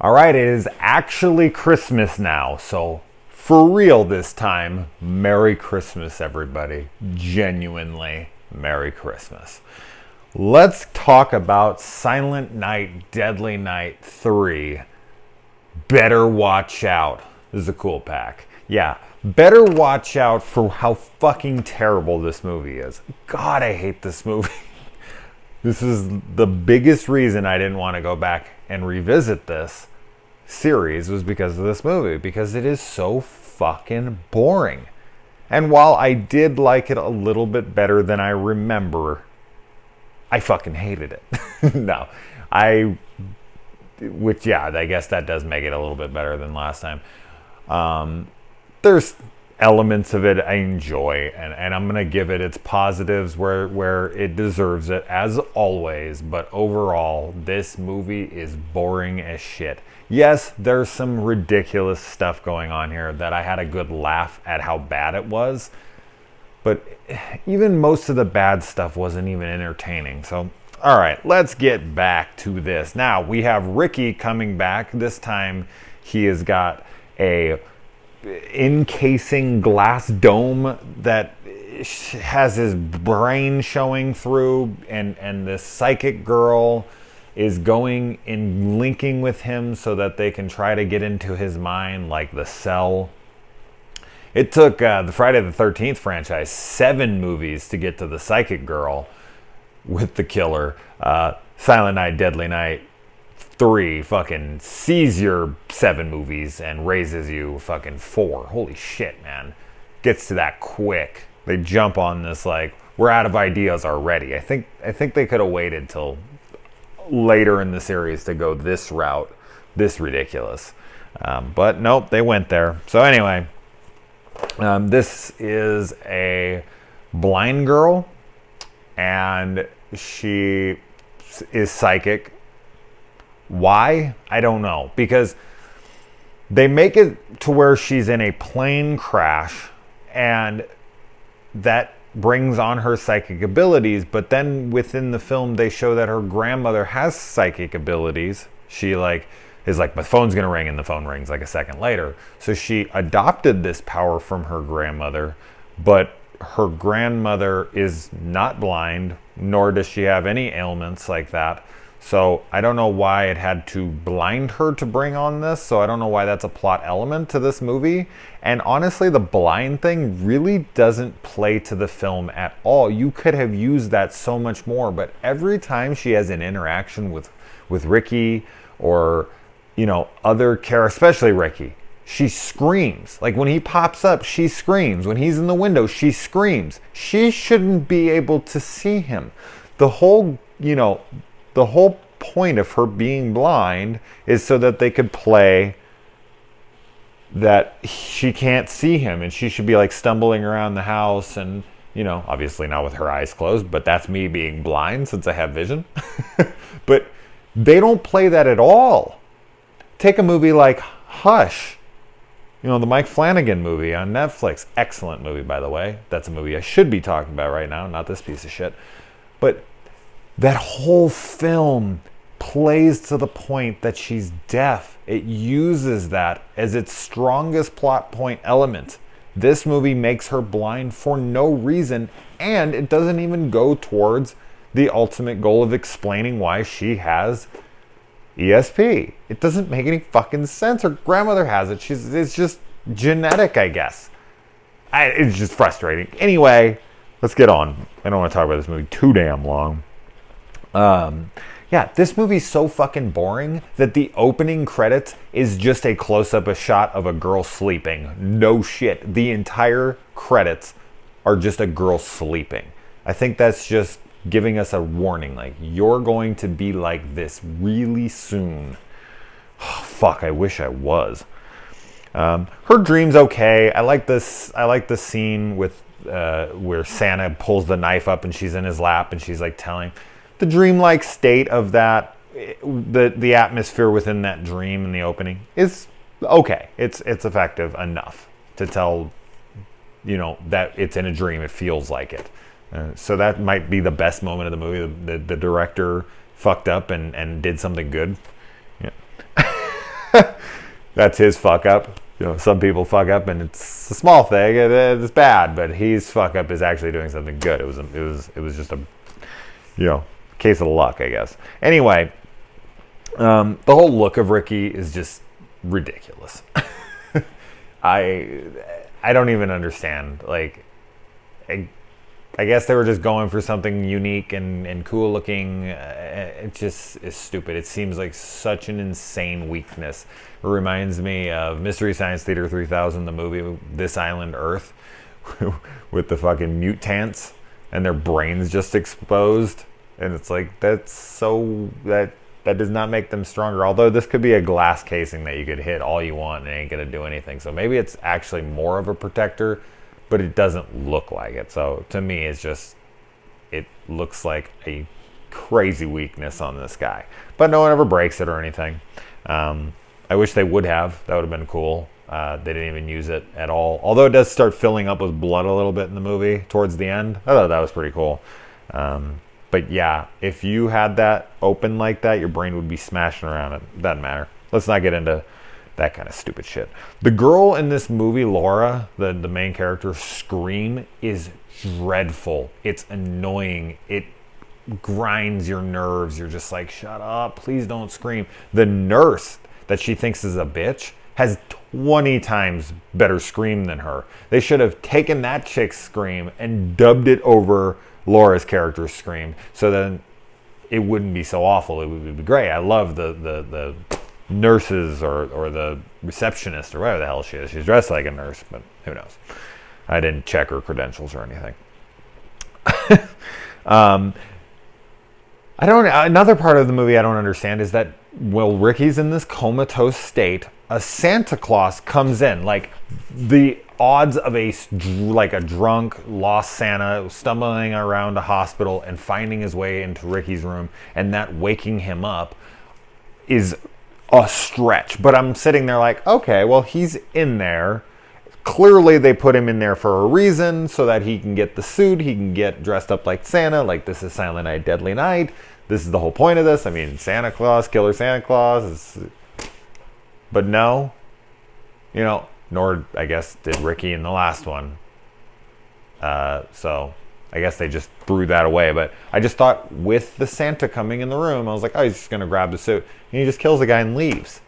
All right, it is actually Christmas now, so for real this time, Merry Christmas, everybody. Genuinely, Merry Christmas. Let's talk about Silent Night, Deadly Night 3. Better watch out. This is a cool pack. Yeah, better watch out for how fucking terrible this movie is. God, I hate this movie. This is the biggest reason I didn't want to go back and revisit this series was because of this movie, because it is so fucking boring. And while I did like it a little bit better than I remember, I fucking hated it. No, I guess that does make it a little bit better than last time. There's elements of it I enjoy, and I'm gonna give it its positives where it deserves it, as always. But overall, this movie is boring as shit. Yes, there's some ridiculous stuff going on here that I had a good laugh at how bad it was, but even most of the bad stuff wasn't even entertaining. So all right, let's get back to this. Now we have Ricky coming back. This time he has got a encasing glass dome that has his brain showing through, and this psychic girl is going and linking with him so that they can try to get into his mind, like the Cell. It took the Friday the 13th franchise 7 movies to get to the psychic girl with the killer. Silent Night, Deadly Night 3 fucking sees your 7 movies and raises you fucking 4. Holy shit, man. Gets to that quick. They jump on this like, we're out of ideas already. I think they could have waited till later in the series to go this route, this ridiculous. But nope, they went there. So anyway, this is a blind girl, and she is psychic. Why? I don't know. Because they make it to where she's in a plane crash, and that brings on her psychic abilities. But then within the film, they show that her grandmother has psychic abilities. She is like, my phone's gonna ring, and the phone rings like a second later. So she adopted this power from her grandmother, but her grandmother is not blind, nor does she have any ailments like that. So I don't know why it had to blind her to bring on this. So I don't know why that's a plot element to this movie. And honestly, the blind thing really doesn't play to the film at all. You could have used that so much more. But every time she has an interaction with Ricky, or, other characters, especially Ricky, she screams. Like when he pops up, she screams. When he's in the window, she screams. She shouldn't be able to see him. The whole point of her being blind is so that they could play that she can't see him, and she should be like stumbling around the house, and obviously not with her eyes closed, but that's me being blind since I have vision. But they don't play that at all. Take a movie like Hush, the Mike Flanagan movie on Netflix. Excellent movie, by the way. That's a movie I should be talking about right now, not this piece of shit. But that whole film plays to the point that she's deaf. It uses that as its strongest plot point element. This movie makes her blind for no reason, and it doesn't even go towards the ultimate goal of explaining why she has ESP. It doesn't make any fucking sense. Her grandmother has it. It's just genetic, I guess. It's just frustrating. Anyway, let's get on. I don't want to talk about this movie too damn long. This movie's so fucking boring that the opening credits is just a close-up, a shot of a girl sleeping. No shit. The entire credits are just a girl sleeping. I think that's just giving us a warning, like, you're going to be like this really soon. Oh, fuck, I wish I was. Her dream's okay. I like this. I like the scene with where Santa pulls the knife up and she's in his lap and she's like telling the dreamlike state of that. The atmosphere within that dream in the opening is okay. It's effective enough to tell that it's in a dream. It feels like it. So that might be the best moment of the movie. The director fucked up and did something good. Yeah. That's his fuck up. You know, some people fuck up and it's a small thing, it's bad, but his fuck up is actually doing something good. It was just a, you know, case of luck, I guess. Anyway, the whole look of Ricky is just ridiculous. I don't even understand. Like, I guess they were just going for something unique and cool looking. It just is stupid. It seems like such an insane weakness. It reminds me of Mystery Science Theater 3000, the movie This Island Earth, with the fucking mutants and their brains just exposed. And it's like, that does not make them stronger. Although this could be a glass casing that you could hit all you want and it ain't gonna do anything. So maybe it's actually more of a protector, but it doesn't look like it. So to me, it looks like a crazy weakness on this guy. But no one ever breaks it or anything. I wish they would have. That would have been cool. They didn't even use it at all. Although it does start filling up with blood a little bit in the movie towards the end. I thought that was pretty cool. But yeah, if you had that open like that, your brain would be smashing around. It doesn't matter. Let's not get into that kind of stupid shit. The girl in this movie, Laura, the main character, scream is dreadful. It's annoying. It grinds your nerves. You're just like, shut up, please don't scream. The nurse that she thinks is a bitch has 20 times better scream than her. They should have taken that chick's scream and dubbed it over Laura's character's scream, so then it wouldn't be so awful. It would be great. I love the nurses or the receptionist or whatever the hell she is. She's dressed like a nurse, but who knows? I didn't check her credentials or anything. Another part of the movie I don't understand is that while Ricky's in this comatose state, a Santa Claus comes in. Like, the odds of a drunk, lost Santa stumbling around a hospital and finding his way into Ricky's room and that waking him up is a stretch. But I'm sitting there like, okay, well, he's in there. Clearly they put him in there for a reason, so that he can get the suit, he can get dressed up like Santa, like this is Silent Night, Deadly Night. This is the whole point of this. I mean, Santa Claus, Killer Santa Claus. But no, you know, nor, I guess, did Ricky in the last one. So I guess they just threw that away. But I just thought with the Santa coming in the room, I was like, oh, he's just going to grab the suit. And he just kills the guy and leaves.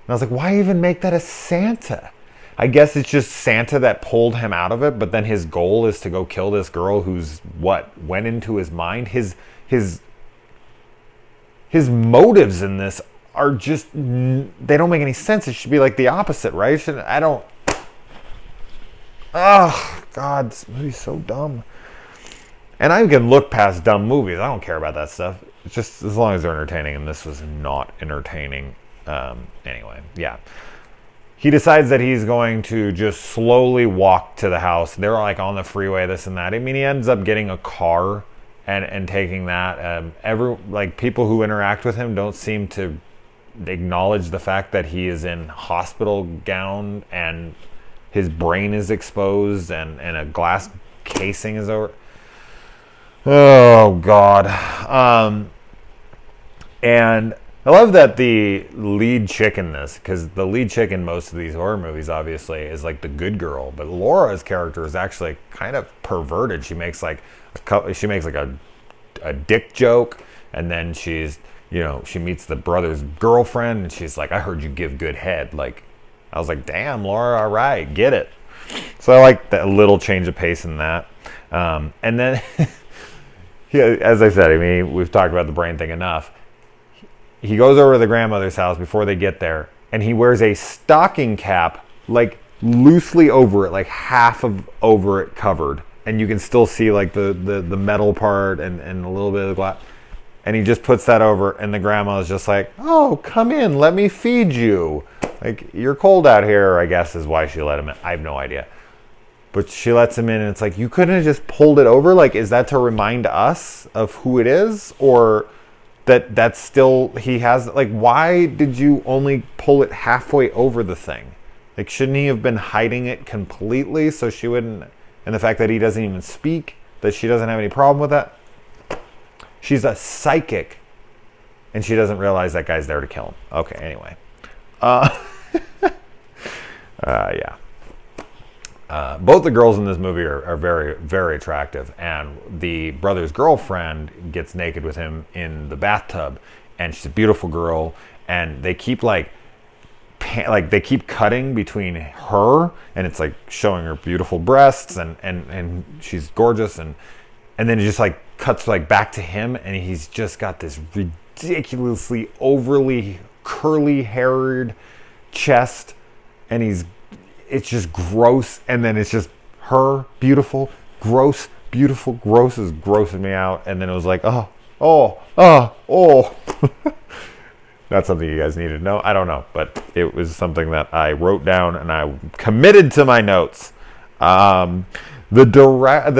And I was like, why even make that a Santa? I guess it's just Santa that pulled him out of it. But then his goal is to go kill this girl who's, went into his mind. His motives in this are just, they don't make any sense. It should be like the opposite, right? Oh, God, this movie's so dumb. And I can look past dumb movies. I don't care about that stuff. It's just as long as they're entertaining, and this was not entertaining. Anyway, yeah. He decides that he's going to just slowly walk to the house. They're like on the freeway, this and that. I mean, he ends up getting a car and taking that. People who interact with him don't seem to acknowledge the fact that he is in hospital gown and his brain is exposed and a glass casing is over. Oh, God. And I love that the lead chick in this, because the lead chick in most of these horror movies, obviously, is like the good girl. But Laura's character is actually kind of perverted. She makes like a dick joke, and then she meets the brother's girlfriend, and she's like, I heard you give good head. Like, I was like, damn, Laura, all right, get it. So I like that little change of pace in that. And then, yeah, as I said, I mean, we've talked about the brain thing enough. He goes over to the grandmother's house before they get there, and he wears a stocking cap, like loosely over it, like half of over it covered. And you can still see like the metal part and a little bit of the glass. And he just puts that over, and the grandma is just like, oh, come in, let me feed you. Like, you're cold out here, I guess is why she let him in. I have no idea. But she lets him in, and it's like, you couldn't have just pulled it over? Like, is that to remind us of who it is? Or that's still, he has, like, why did you only pull it halfway over the thing? Like, shouldn't he have been hiding it completely so she wouldn't, and the fact that he doesn't even speak, that she doesn't have any problem with that? She's a psychic, and she doesn't realize that guy's there to kill him. Okay, anyway. Yeah. Both the girls in this movie are very, very attractive, and the brother's girlfriend gets naked with him in the bathtub, and she's a beautiful girl, and they keep they keep cutting between her, and it's like showing her beautiful breasts, and she's gorgeous, and then it just like cuts like back to him, and he's just got this ridiculously overly curly haired chest, and it's just gross, and then it's just her, beautiful, gross, beautiful, gross is grossing me out, and then it was like, oh. Not something you guys need to know. I don't know, but it was something that I wrote down and I committed to my notes. The director, I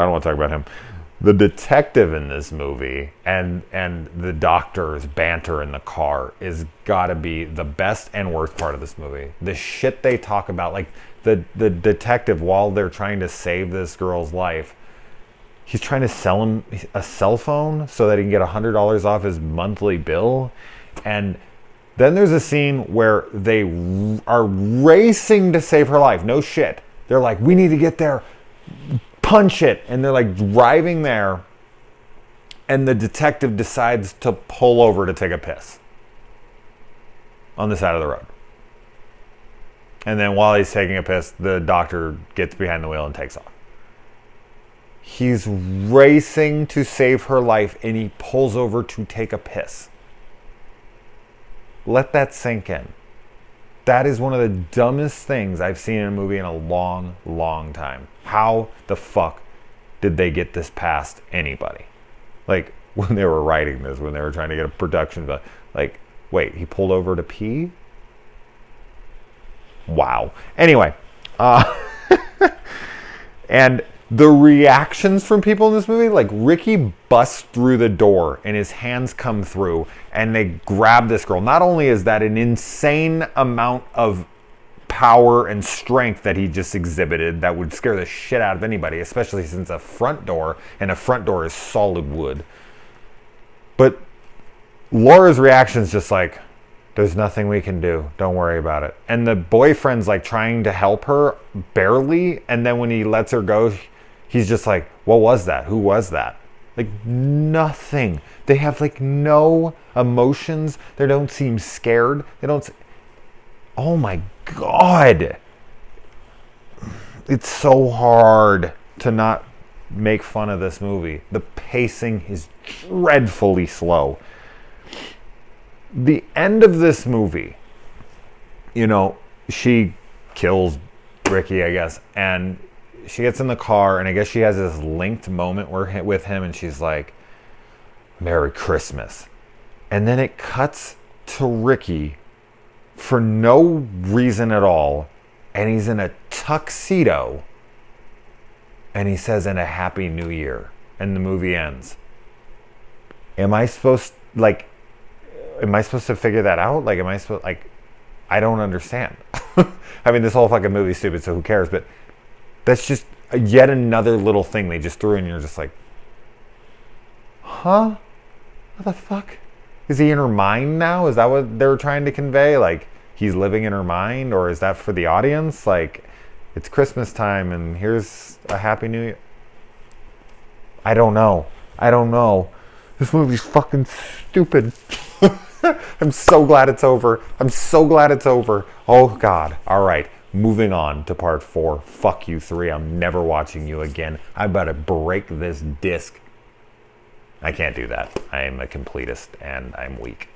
don't want to talk about him. The detective in this movie and the doctor's banter in the car is gotta be the best and worst part of this movie. The shit they talk about, like the detective, while they're trying to save this girl's life, he's trying to sell him a cell phone so that he can get $100 off his monthly bill. And then there's a scene where they are racing to save her life. No shit. They're like, we need to get there. Punch it. And they're like driving there. And the detective decides to pull over to take a piss on the side of the road. And then while he's taking a piss, the doctor gets behind the wheel and takes off. He's racing to save her life, and he pulls over to take a piss. Let that sink in. That is one of the dumbest things I've seen in a movie in a long, long time. How the fuck did they get this past anybody? Like, when they were writing this, when they were trying to get a production, like, wait, he pulled over to pee? Wow. Anyway, and the reactions from people in this movie, like Ricky busts through the door and his hands come through and they grab this girl. Not only is that an insane amount of power and strength that he just exhibited that would scare the shit out of anybody, especially since a front door, and a front door is solid wood. But Laura's reaction is just like, there's nothing we can do. Don't worry about it. And the boyfriend's like trying to help her barely. And then when he lets her go, he's just like, what was that? Who was that? Like nothing. They have like no emotions. They don't seem scared. Oh my God. It's so hard to not make fun of this movie. The pacing is dreadfully slow. The end of this movie, she kills Ricky, I guess, and she gets in the car, and I guess she has this linked moment with him, and she's like, Merry Christmas. And then it cuts to Ricky for no reason at all, and he's in a tuxedo, and he says, and a Happy New Year, and the movie ends. Am I supposed to figure that out? I don't understand. I mean, this whole fucking movie's stupid, so who cares? But that's just yet another little thing they just threw in, and you're just like, huh? What the fuck? Is he in her mind now? Is that what they were trying to convey? Like, he's living in her mind? Or is that for the audience? Like, it's Christmas time, and here's a Happy New Year. I don't know. This movie's fucking stupid. I'm so glad it's over. Oh, God. All right. Moving on to part 4. Fuck you 3. I'm never watching you again. I'm about to break this disc. I can't do that. I am a completist and I'm weak.